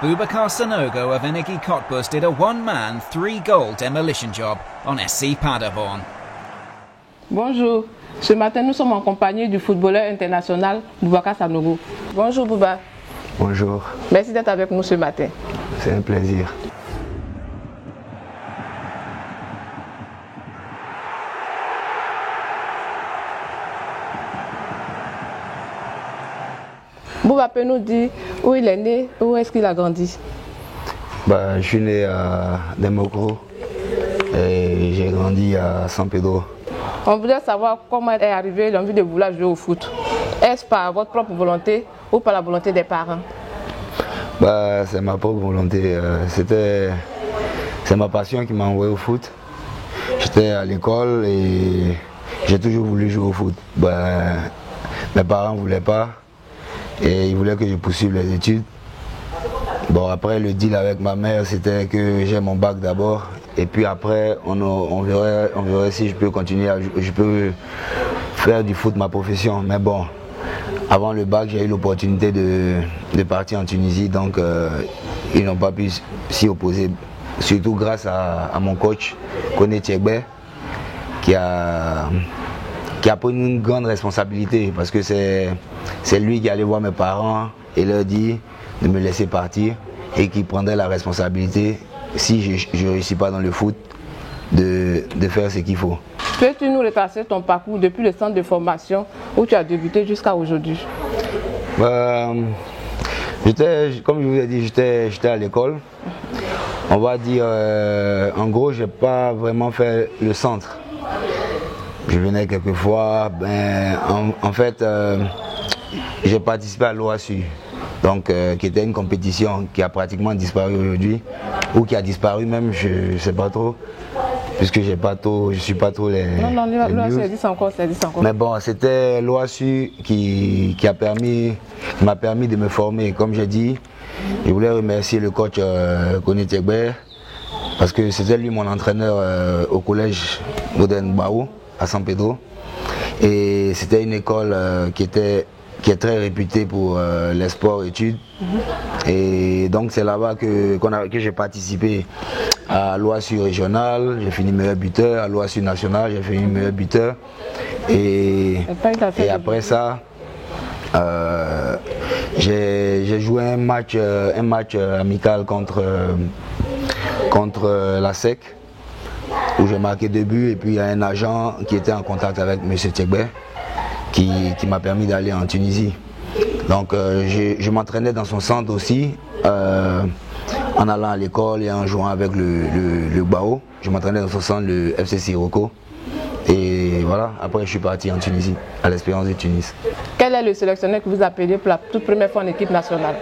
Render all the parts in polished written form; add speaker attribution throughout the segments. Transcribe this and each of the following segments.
Speaker 1: Boubacar Sanogo of Energie Cottbus did a one-man, three-goal demolition job on SC Paderborn.
Speaker 2: Bonjour, ce matin nous sommes en compagnie du footballeur international Boubacar Sanogo. Bonjour Bouba.
Speaker 3: Bonjour.
Speaker 2: Merci d'être avec nous ce matin.
Speaker 3: C'est un plaisir.
Speaker 2: Bouba peut nous dire où il est né, où est-ce qu'il a grandi?
Speaker 3: Je suis né à Demokro et j'ai grandi à San Pedro.
Speaker 2: On voudrait savoir comment est arrivé l'envie de vouloir jouer au foot. Est-ce par votre propre volonté ou par la volonté des parents?
Speaker 3: C'est ma propre volonté. C'est ma passion qui m'a envoyé au foot. J'étais à l'école et j'ai toujours voulu jouer au foot. Mes parents ne voulaient pas et ils voulaient que je poursuive les études. Après le deal avec ma mère, c'était que j'ai mon bac d'abord et puis après on verrait si je peux continuer je peux faire du foot ma profession. Mais bon, avant le bac, j'ai eu l'opportunité de partir en Tunisie, donc ils n'ont pas pu s'y opposer, surtout grâce à mon coach, Koné Tchekbe, qui a pris une grande responsabilité parce que c'est lui qui allait voir mes parents et leur dit de me laisser partir et qui prendrait la responsabilité, si je ne réussis pas dans le foot, de faire ce qu'il faut.
Speaker 2: Peux-tu nous retracer ton parcours depuis le centre de formation où tu as débuté jusqu'à aujourd'hui?
Speaker 3: Comme je vous ai dit, j'étais à l'école. On va dire, en gros, je n'ai pas vraiment fait le centre. Je venais quelques fois. En fait, j'ai participé à l'OASU, donc qui était une compétition qui a pratiquement disparu aujourd'hui, ou qui a disparu même, je ne sais pas trop. Puisque je ne suis pas trop les
Speaker 2: l'OASU existe encore.
Speaker 3: Mais bon, c'était l'OASU qui m'a permis de me former. Comme j'ai dit, je voulais remercier le coach Koné Tchekbe parce que c'était lui mon entraîneur au collège Modern Bao à San Pedro. Et c'était une école qui est très réputée pour les sports-études. Et donc c'est là-bas que j'ai participé à l'OASU régional, j'ai fini meilleur buteur, à l'OASU national, j'ai fini meilleur buteur. Et après ça, j'ai joué un match amical contre la SEC, où j'ai marqué 2 buts, et puis il y a un agent qui était en contact avec M. Tchekbe qui m'a permis d'aller en Tunisie. Donc je m'entraînais dans son centre aussi, en allant à l'école et en jouant avec le Bao. Je m'entraînais dans son centre, le FC Sirocco. Et voilà, après je suis parti en Tunisie, à l'Espérance de Tunis.
Speaker 2: Quel est le sélectionneur que vous appelez pour la toute première fois en équipe nationale?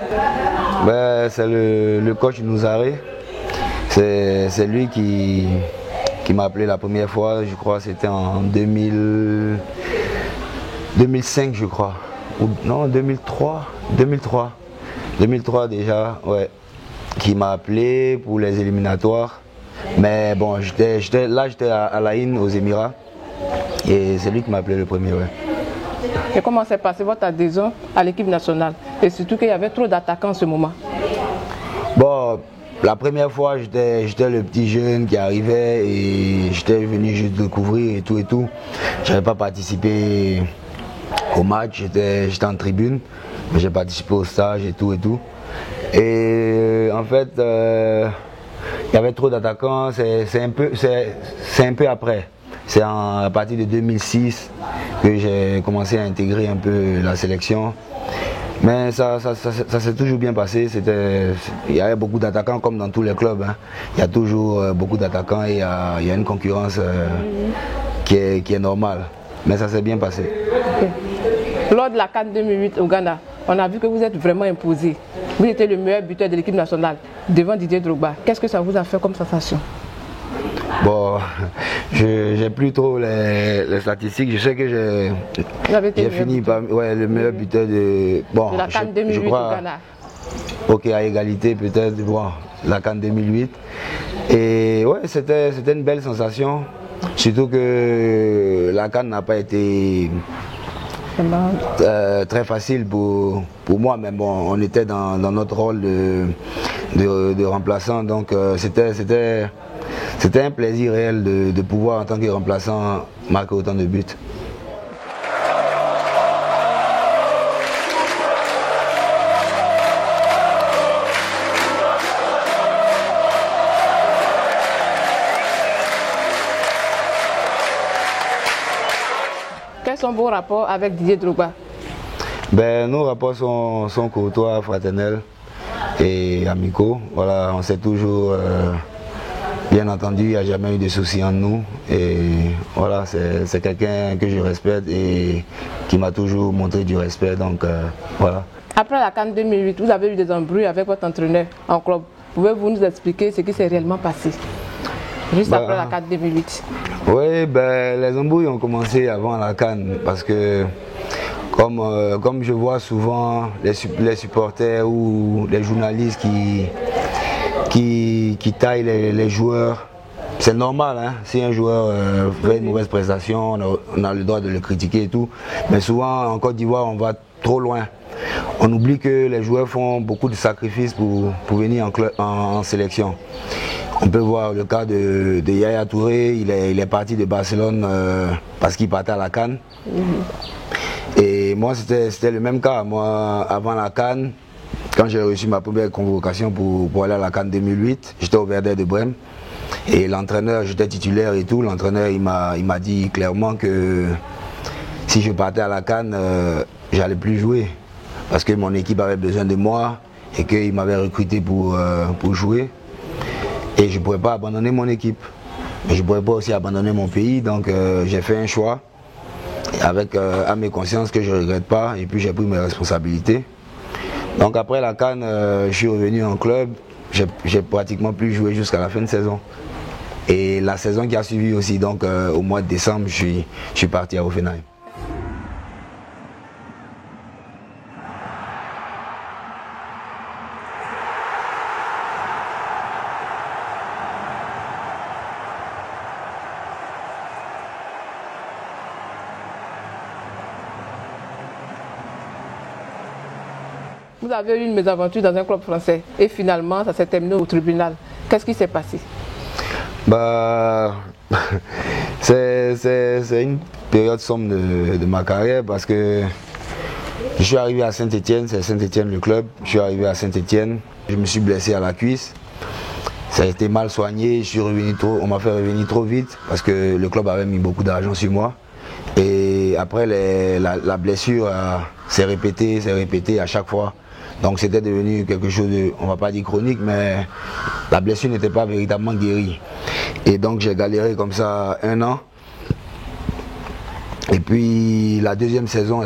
Speaker 3: C'est le coach Nouzaré. C'est lui qui m'a appelé la première fois, je crois c'était en 2005 je crois. Non, 2003 déjà, ouais, qui m'a appelé pour les éliminatoires. Mais bon, j'étais à Laïn aux Émirats et c'est lui qui m'a appelé le premier, ouais.
Speaker 2: Et comment s'est passé votre adhésion à l'équipe nationale? Et surtout qu'il y avait trop d'attaquants en ce moment.
Speaker 3: La première fois, j'étais le petit jeune qui arrivait et j'étais venu juste découvrir et tout. J'avais pas participé au match, j'étais en tribune, mais j'ai participé au stage et tout. Et en fait, il y avait trop d'attaquants, c'est un peu après. C'est à partir de 2006 que j'ai commencé à intégrer un peu la sélection. Mais ça s'est toujours bien passé. Il y avait beaucoup d'attaquants comme dans tous les clubs. Hein. Il y a toujours beaucoup d'attaquants et il y a une concurrence qui est normale. Mais ça s'est bien passé.
Speaker 2: Okay. Lors de la CAN 2008 au Ghana, on a vu que vous êtes vraiment imposé. Vous étiez le meilleur buteur de l'équipe nationale devant Didier Drogba. Qu'est-ce que ça vous a fait comme sensation?
Speaker 3: J'ai plus trop les statistiques. Je sais que j'ai fini par le meilleur buteur de
Speaker 2: la CAN 2008 au Ghana.
Speaker 3: Ok, à égalité peut-être, la CAN 2008. Et ouais, c'était une belle sensation. Surtout que la CAN n'a pas été Très facile pour moi, mais bon, on était dans notre rôle de remplaçant, donc c'était un plaisir réel de pouvoir, en tant que remplaçant, marquer autant de buts.
Speaker 2: Quels sont vos rapports avec Didier Drogba?
Speaker 3: Ben, nos rapports sont courtois, fraternels et amicaux. Voilà, on s'est toujours bien entendu, il n'y a jamais eu de soucis entre nous. Et voilà, c'est quelqu'un que je respecte et qui m'a toujours montré du respect. Donc voilà.
Speaker 2: Après la CAN 2008, vous avez eu des embrouilles avec votre entraîneur en club. Pouvez-vous nous expliquer ce qui s'est réellement passé juste après la CAN 2008?
Speaker 3: Oui, ben, les embrouilles ont commencé avant la CAN parce que comme je vois souvent les supporters ou les journalistes qui taillent les joueurs, c'est normal, hein? Si un joueur fait une mauvaise prestation, on a le droit de le critiquer et tout, mais souvent en Côte d'Ivoire on va trop loin. On oublie que les joueurs font beaucoup de sacrifices pour venir en sélection. On peut voir le cas de Yaya Touré, il est parti de Barcelone parce qu'il partait à la CAN. Et moi c'était le même cas. Moi, avant la CAN, quand j'ai reçu ma première convocation pour aller à la CAN 2008, j'étais au Werder de Brême. Et l'entraîneur, j'étais titulaire et tout, l'entraîneur il m'a dit clairement que si je partais à la CAN, j'allais plus jouer. Parce que mon équipe avait besoin de moi et qu'il m'avait recruté pour jouer. Et je ne pourrais pas abandonner mon équipe. Mais je ne pourrais pas aussi abandonner mon pays. Donc j'ai fait un choix avec à mes consciences que je ne regrette pas. Et puis j'ai pris mes responsabilités. Donc après la CAN, je suis revenu en club. J'ai pratiquement plus joué jusqu'à la fin de saison. Et la saison qui a suivi aussi. Donc au mois de décembre, je suis parti à Offenheim.
Speaker 2: Vous avez eu une mésaventure dans un club français et finalement ça s'est terminé au tribunal. Qu'est-ce qui s'est passé?
Speaker 3: Bah, c'est une période sombre de ma carrière parce que je suis arrivé à Saint-Étienne, c'est Saint-Étienne le club. Je suis arrivé à Saint-Étienne, je me suis blessé à la cuisse. Ça a été mal soigné, on m'a fait revenir trop vite parce que le club avait mis beaucoup d'argent sur moi. Et après la blessure s'est répétée à chaque fois. Donc c'était devenu quelque chose de, on va pas dire chronique, mais la blessure n'était pas véritablement guérie. Et donc j'ai galéré comme ça 1 an. Et puis la deuxième saison,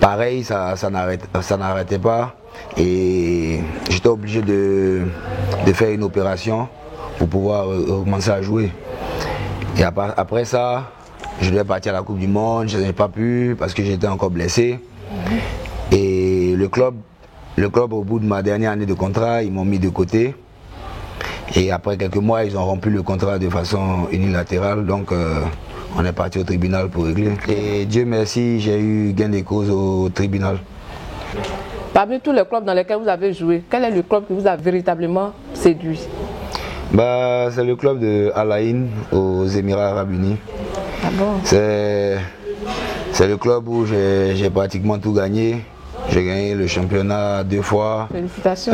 Speaker 3: pareil, ça n'arrêtait pas. Et j'étais obligé de faire une opération pour pouvoir commencer à jouer. Et après ça, je devais partir à la Coupe du Monde, je n'ai pas pu parce que j'étais encore blessé. Et le club, au bout de ma dernière année de contrat, ils m'ont mis de côté. Et après quelques mois, ils ont rompu le contrat de façon unilatérale. Donc on est parti au tribunal pour régler. Et Dieu merci, j'ai eu gain de cause au tribunal.
Speaker 2: Parmi tous les clubs dans lesquels vous avez joué, quel est le club qui vous a véritablement séduit?
Speaker 3: Bah, c'est le club de Al Ain aux Émirats Arabes Unis.
Speaker 2: Ah bon?
Speaker 3: C'est le club où j'ai pratiquement tout gagné. J'ai gagné le championnat 2 fois.
Speaker 2: Félicitations.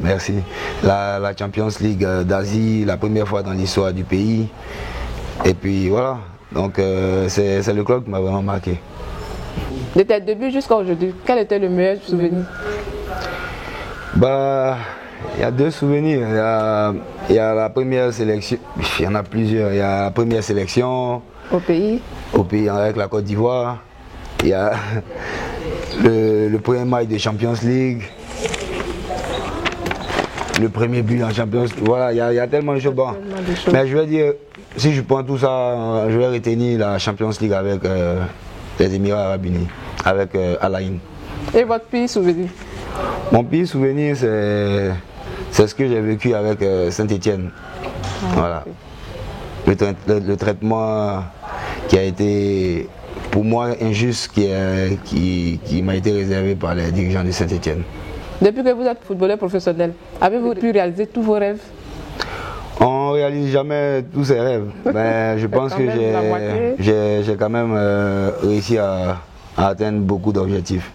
Speaker 3: Merci. La Champions League d'Asie, la première fois dans l'histoire du pays. Et puis voilà. Donc c'est le club qui m'a vraiment marqué.
Speaker 2: De tes débuts jusqu'à aujourd'hui, quel était le meilleur souvenir?
Speaker 3: Bah, il y a 2 souvenirs. Il y a la première sélection, il y en a plusieurs. Il y a la première sélection.
Speaker 2: Au pays
Speaker 3: avec la Côte d'Ivoire. Il y a le premier match de Champions League. Le premier but en Champions League. Voilà, il y a tellement de choses. Bon. Mais je vais dire, si je prends tout ça, je vais retenir la Champions League avec les Émirats Arabes Unis, avec Al Ain.
Speaker 2: Et votre pire souvenir?
Speaker 3: Mon pire souvenir, c'est ce que j'ai vécu avec Saint-Étienne. Voilà. Le traitement qui a été pour moi injuste, qui m'a été réservé par les dirigeants de Saint-Étienne.
Speaker 2: Depuis que vous êtes footballeur professionnel, avez-vous pu réaliser tous vos rêves?
Speaker 3: On ne réalise jamais tous ses rêves, mais je pense que j'ai quand même réussi à atteindre beaucoup d'objectifs.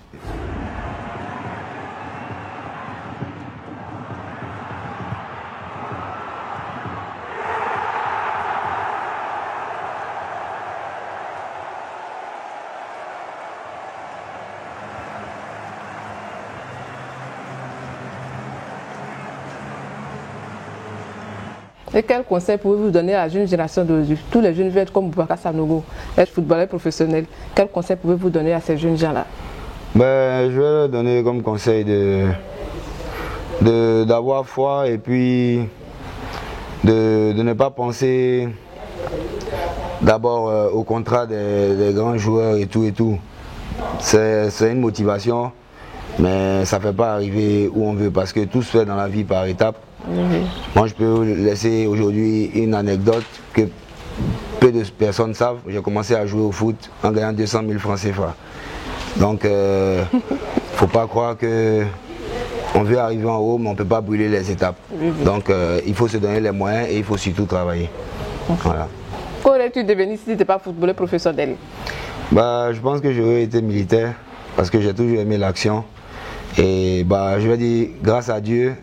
Speaker 2: Et quel conseil pouvez-vous donner à la jeune génération d'aujourd'hui? Tous les jeunes veulent être comme Boubacar Sanogo, être footballeur professionnel. Quel conseil pouvez-vous donner à ces jeunes gens-là?
Speaker 3: Je vais leur donner comme conseil d'avoir foi et puis de ne pas penser d'abord au contrat des grands joueurs et tout. C'est une motivation, mais ça ne fait pas arriver où on veut parce que tout se fait dans la vie par étapes. Moi, je peux vous laisser aujourd'hui une anecdote que peu de personnes savent. J'ai commencé à jouer au foot en gagnant 200 000 francs CFA. Donc, il ne faut pas croire qu'on veut arriver en haut, mais on ne peut pas brûler les étapes. Donc, il faut se donner les moyens et il faut surtout travailler. Voilà.
Speaker 2: Qu'aurais-tu devenu si tu n'étais pas footballeur professionnel?
Speaker 3: Je pense que j'aurais été militaire parce que j'ai toujours aimé l'action. Et je vais dire, grâce à Dieu,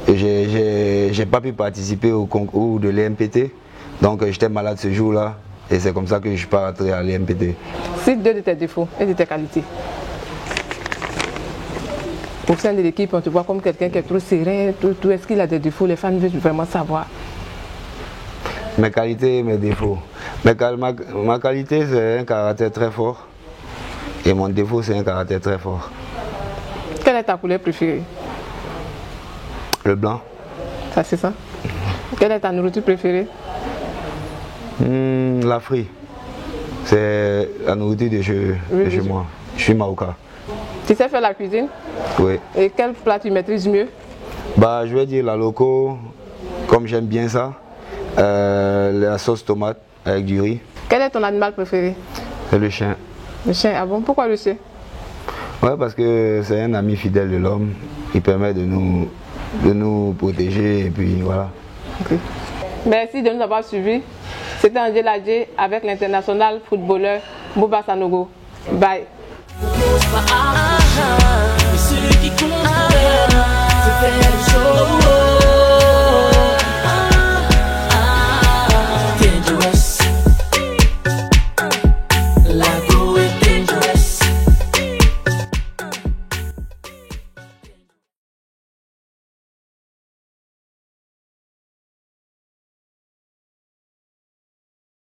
Speaker 3: j'ai pas pu participer au concours de l'EMPT, donc j'étais malade ce jour-là et c'est comme ça que je suis pas rentré à l'EMPT.
Speaker 2: Cite deux de tes défauts et de tes qualités. Au sein de l'équipe, on te voit comme quelqu'un qui est trop serein, tout. Est-ce qu'il a des défauts? Les fans veulent vraiment savoir.
Speaker 3: Mes qualités et mes défauts. Ma qualité, c'est un caractère très fort et mon défaut, c'est un caractère très fort.
Speaker 2: Quelle est ta couleur préférée?
Speaker 3: Le blanc.
Speaker 2: Ça, c'est ça. Quelle est ta nourriture préférée?
Speaker 3: La frite. C'est la nourriture de chez moi. Je suis marocain.
Speaker 2: Tu sais faire la cuisine?
Speaker 3: Oui.
Speaker 2: Et quel plat tu maîtrises mieux?
Speaker 3: Je vais dire la loco, comme j'aime bien ça. La sauce tomate avec du riz.
Speaker 2: Quel est ton animal préféré?
Speaker 3: C'est le chien.
Speaker 2: Le chien, ah bon? Pourquoi le chien?
Speaker 3: Oui, parce que c'est un ami fidèle de l'homme. Il permet de nous protéger et puis voilà.
Speaker 2: Okay. Merci de nous avoir suivis. C'était Angel Adjei avec l'international footballeur Boubacar Sanogo. Bye.